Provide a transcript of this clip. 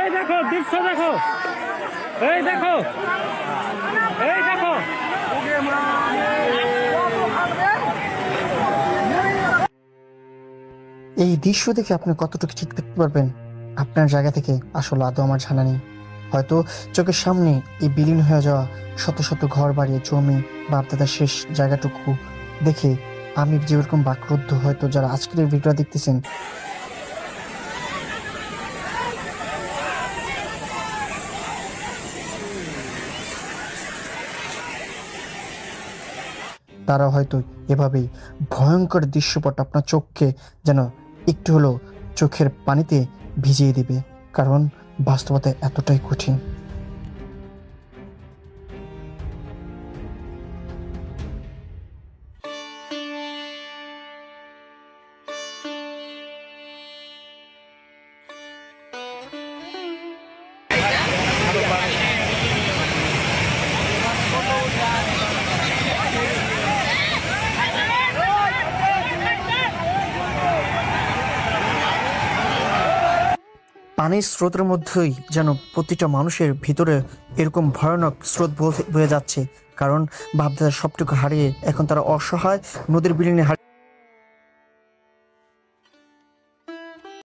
এই দেখো দৃশ্য দেখো, এই দেখো, এই দেখো। এই দৃশ্য দেখে আপনি কতটুকু ঠিক থাকতে পারবেন আপনার জায়গা থেকে আসলে আদৌ আমার জানা নেই। হয়তো চোখের সামনে এই বিলীন হয়ে যাওয়া শত শত ঘর বাড়ি জমি বাপদাদার শেষ জায়গাটুকু দেখে আমি যেরকম বাকরুদ্ধ, হয়তো যারা আজকের এই ভিডিওটা দেখতেছেন তারা হয়তো এভাবেই ভয়ঙ্কর দৃশ্যপট আপনার চোখকে যেন একটু হলেও চোখের পানিতে ভিজিয়ে দিবে, কারণ বাস্তবতা এতটাই কঠিন। পানির স্রোতের মধ্যেই যেন প্রতিটা মানুষের ভিতরে এরকম ভয়ানক স্রোত বয়ে যাচ্ছে, কারণ বাপদাদার সবটুকু হারিয়ে এখন তারা অসহায় নদীর বিলীনে